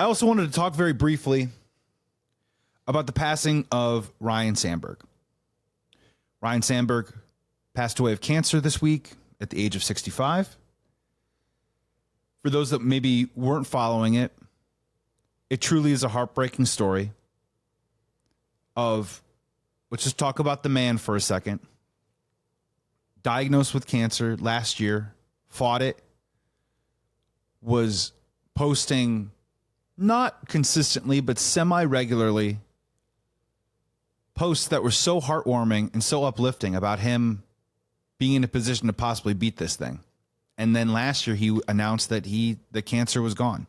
also wanted to talk very briefly about the passing of Ryne Sandberg. Ryne Sandberg passed away of cancer this week at the age of 65. For those that maybe weren't following it, it truly is a heartbreaking story of, let's just talk about the man for a second. Diagnosed with cancer last year, fought it, was posting not consistently, but semi-regularly posts that were so heartwarming and so uplifting about him being in a position to possibly beat this thing. And then last year he announced that the cancer was gone.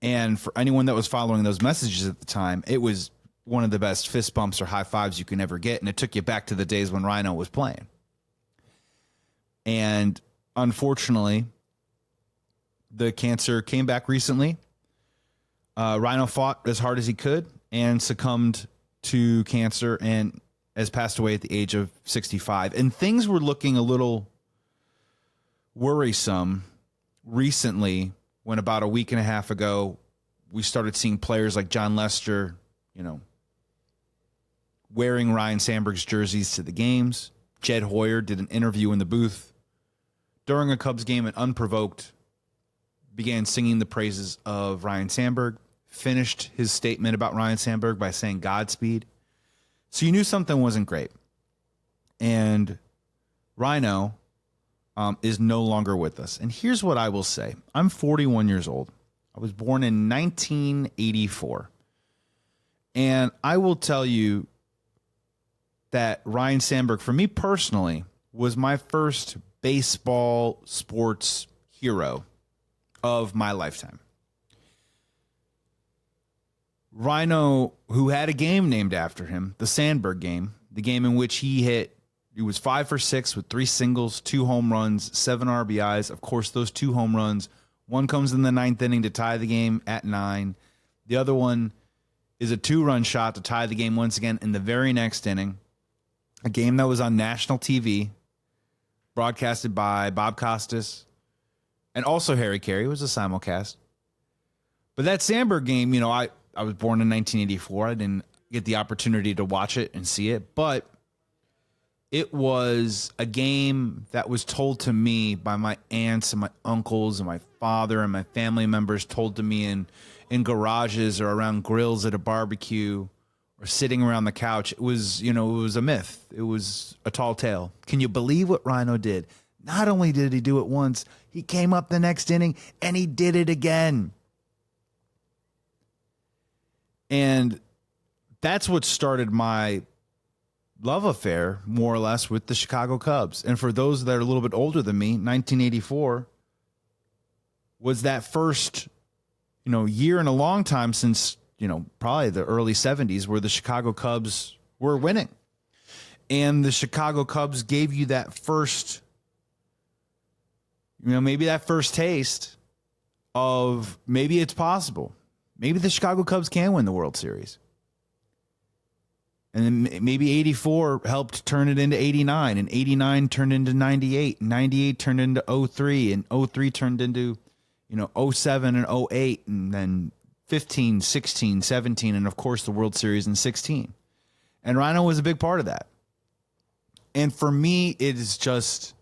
And for anyone that was following those messages at the time, it was one of the best fist bumps or high fives you can ever get. And it took you back to the days when Ryno was playing. And unfortunately, the cancer came back recently. Ryno fought as hard as he could and succumbed to cancer and has passed away at the age of 65. And things were looking a little worrisome recently when about a week and a half ago, we started seeing players like John Lester, wearing Ryne Sandberg's jerseys to the games. Jed Hoyer did an interview in the booth during a Cubs game and unprovoked began singing the praises of Ryne Sandberg, finished his statement about Ryne Sandberg by saying Godspeed. So you knew something wasn't great. And Ryno is no longer with us. And here's what I will say. I'm 41 years old. I was born in 1984. And I will tell you that Ryne Sandberg, for me personally, was my first baseball sports hero of my lifetime. Ryno, who had a game named after him, the Sandberg game, the game in which he was 5 for 6 with 3 singles, 2 home runs, 7 RBIs. Of course, those 2 home runs, one comes in the 9th inning to tie the game at 9. The other one is a 2-run shot to tie the game once again in the very next inning. A game that was on national TV, broadcasted by Bob Costas and also Harry Carey. It was a simulcast. But that Sandberg game, I was born in 1984. I didn't get the opportunity to watch it and see it, but it was a game that was told to me by my aunts and my uncles and my father and my family members, told to me in garages or around grills at a barbecue or sitting around the couch. It was, it was a myth. It was a tall tale. Can you believe what Ryno did? Not only did he do it once, he came up the next inning and he did it again. And that's what started my love affair, more or less, with the Chicago Cubs. And for those that are a little bit older than me, 1984 was that first, year in a long time since, probably the early 70s where the Chicago Cubs were winning. And the Chicago Cubs gave you that first, maybe that first taste of maybe it's possible. Maybe the Chicago Cubs can win the World Series. And then maybe 84 helped turn it into 89, and 89 turned into 98, and 98 turned into 03, and 03 turned into, 07 and 08, and then 15, 16, 17, and of course the World Series in 16. And Ryno was a big part of that. And for me, it's just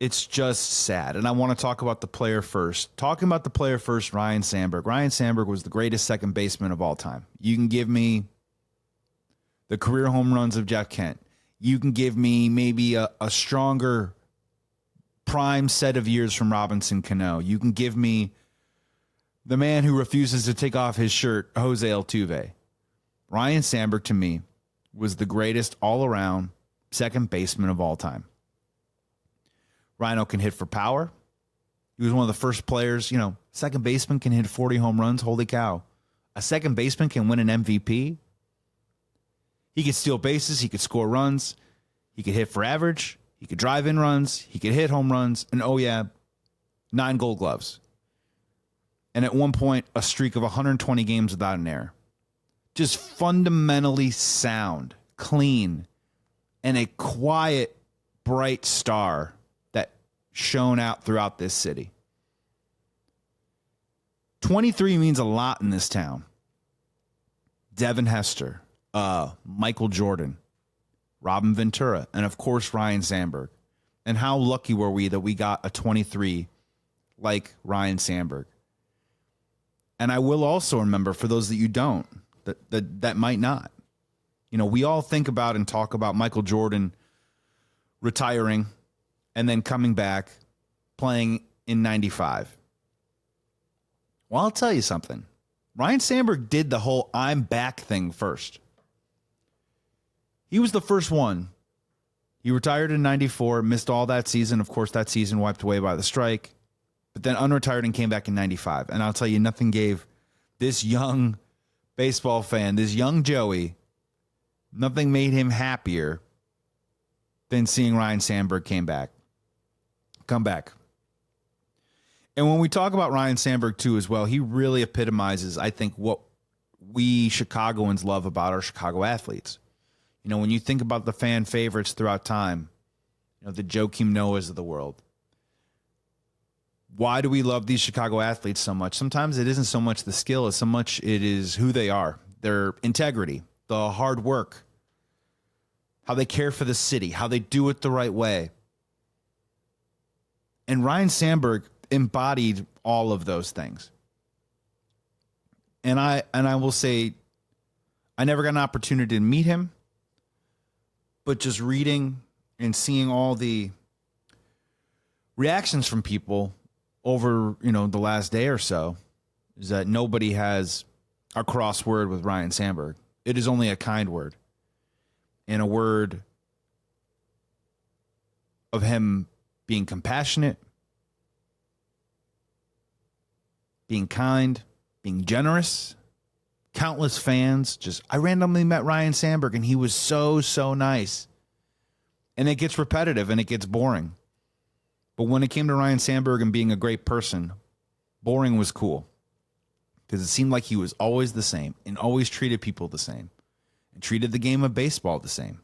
sad. And I want to talk about the player first. Talking about the player first, Ryne Sandberg. Ryne Sandberg was the greatest second baseman of all time. You can give me the career home runs of Jeff Kent. You can give me maybe a stronger prime set of years from Robinson Cano. You can give me the man who refuses to take off his shirt, Jose Altuve. Ryne Sandberg, to me, was the greatest all-around second baseman of all time. Ryno can hit for power. He was one of the first players, second baseman can hit 40 home runs. Holy cow. A second baseman can win an MVP. He could steal bases. He could score runs. He could hit for average. He could drive in runs. He could hit home runs. And 9 Gold Gloves. And at one point, a streak of 120 games without an error. Just fundamentally sound, clean, and a quiet, bright star that shone out throughout this city. 23 means a lot in this town. Devin Hester, Michael Jordan, Robin Ventura, and of course, Ryne Sandberg. And how lucky were we that we got a 23 like Ryne Sandberg? And I will also remember, for those that you don't, that might not. You know, we all think about and talk about Michael Jordan retiring and then coming back, playing in 95. Well, I'll tell you something. Ryne Sandberg did the whole I'm back thing first. He was the first one. He retired in 94, missed all that season. Of course, that season wiped away by the strike. But then unretired and came back in 95. And I'll tell you, nothing gave this young baseball fan, this young Joey, nothing made him happier than seeing Ryne Sandberg come back. And when we talk about Ryne Sandberg, too, as well, he really epitomizes, I think, what we Chicagoans love about our Chicago athletes. You know, when you think about the fan favorites throughout time, you know, the Joakim Noahs of the world. Why do we love these Chicago athletes so much? Sometimes it isn't so much the skill as so much it is who they are, their integrity, the hard work, how they care for the city, how they do it the right way. And Ryne Sandberg embodied all of those things. And I will say, I never got an opportunity to meet him, but just reading and seeing all the reactions from people over, you know, the last day or so, is that nobody has a cross word with Ryne Sandberg. It is only a kind word, and a word of him being compassionate, being kind, being generous. Countless fans I randomly met Ryne Sandberg, and he was so, so nice. And it gets repetitive and it gets boring. But when it came to Ryne Sandberg and being a great person, boring was cool. Because it seemed like he was always the same and always treated people the same and treated the game of baseball the same.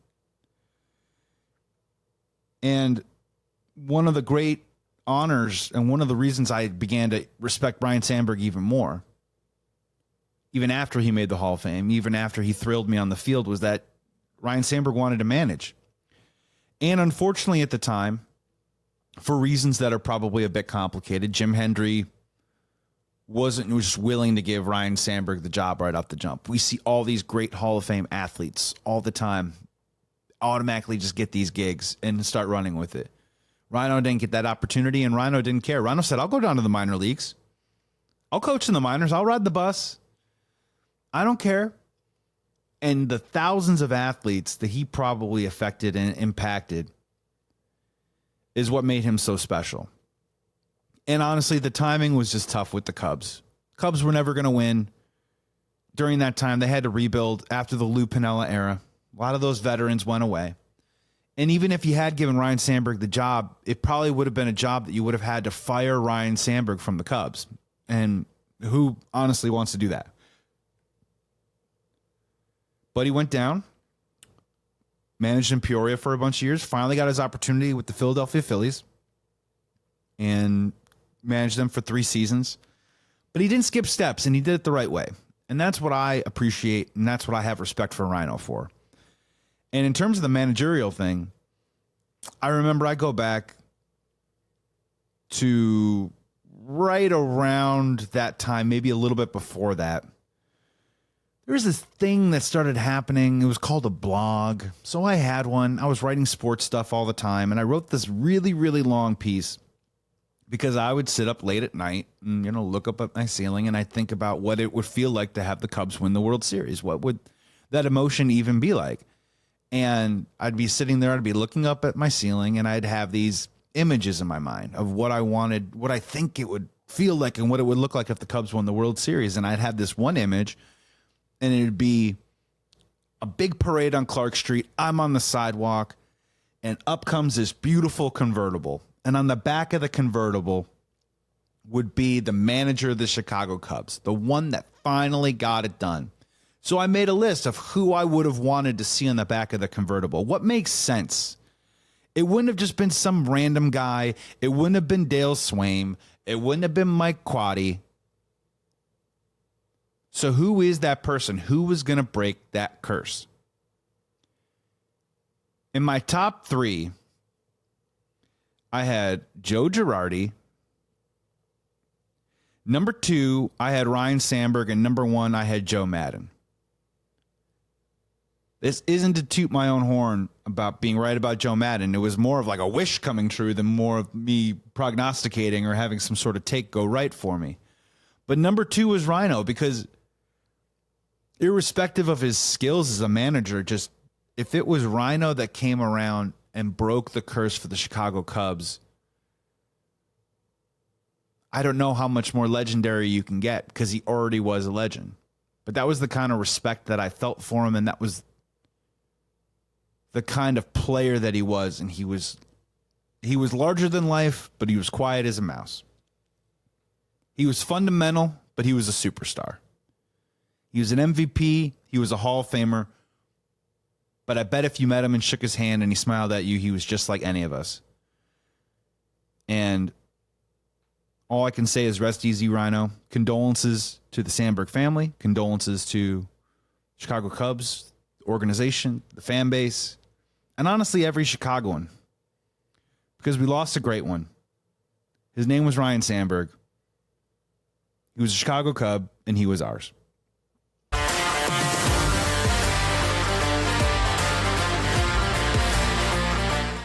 And one of the great honors and one of the reasons I began to respect Ryne Sandberg even more, even after he made the Hall of Fame, even after he thrilled me on the field, was that Ryne Sandberg wanted to manage. And unfortunately at the time, for reasons that are probably a bit complicated, Jim Hendry was willing to give Ryne Sandberg the job right off the jump. We see all these great Hall of Fame athletes all the time automatically just get these gigs and start running with it. Ryno didn't get that opportunity, and Ryno didn't care. Ryno said, I'll go down to the minor leagues. I'll coach in the minors. I'll ride the bus. I don't care. And the thousands of athletes that he probably affected and impacted is what made him so special. And honestly, the timing was just tough with the Cubs. Cubs were never going to win. During that time, they had to rebuild after the Lou Piniella era. A lot of those veterans went away. And even if you had given Ryne Sandberg the job, it probably would have been a job that you would have had to fire Ryne Sandberg from the Cubs. And who honestly wants to do that? But he went down, managed in Peoria for a bunch of years, finally got his opportunity with the Philadelphia Phillies, and managed them for 3 seasons. But he didn't skip steps, and he did it the right way. And that's what I appreciate, and that's what I have respect for Ryno for. And in terms of the managerial thing, I remember I go back to right around that time, maybe a little bit before that. There was this thing that started happening. It was called a blog. So I had one. I was writing sports stuff all the time, and I wrote this really, really long piece because I would sit up late at night and, look up at my ceiling, and I'd think about what it would feel like to have the Cubs win the World Series. What would that emotion even be like? And I'd be sitting there, I'd be looking up at my ceiling, and I'd have these images in my mind of what I wanted, what I think it would feel like, and what it would look like if the Cubs won the World Series. And I'd have this one image, and it'd be a big parade on Clark Street. I'm on the sidewalk, and up comes this beautiful convertible. And on the back of the convertible would be the manager of the Chicago Cubs, the one that finally got it done. So I made a list of who I would have wanted to see on the back of the convertible. What makes sense? It wouldn't have just been some random guy. It wouldn't have been Dale Swaim. It wouldn't have been Mike Quaddy. So who is that person? Who was going to break that curse? In my top 3, I had Joe Girardi. Number 2, I had Ryne Sandberg. And number 1, I had Joe Maddon. This isn't to toot my own horn about being right about Joe Maddon. It was more of like a wish coming true than more of me prognosticating or having some sort of take go right for me. But number 2 was Ryno, because irrespective of his skills as a manager, just if it was Ryno that came around and broke the curse for the Chicago Cubs, I don't know how much more legendary you can get, because he already was a legend. But that was the kind of respect that I felt for him, and that was the kind of player that he was. And he was larger than life, but he was quiet as a mouse. He was fundamental, but he was a superstar. He was an MVP. He was a Hall of Famer. But I bet if you met him and shook his hand and he smiled at you, he was just like any of us. And all I can say is rest easy, Ryno. Condolences to the Sandberg family. Condolences to Chicago Cubs, the organization, the fan base, and honestly, every Chicagoan. Because we lost a great one. His name was Ryne Sandberg. He was a Chicago Cub, and he was ours.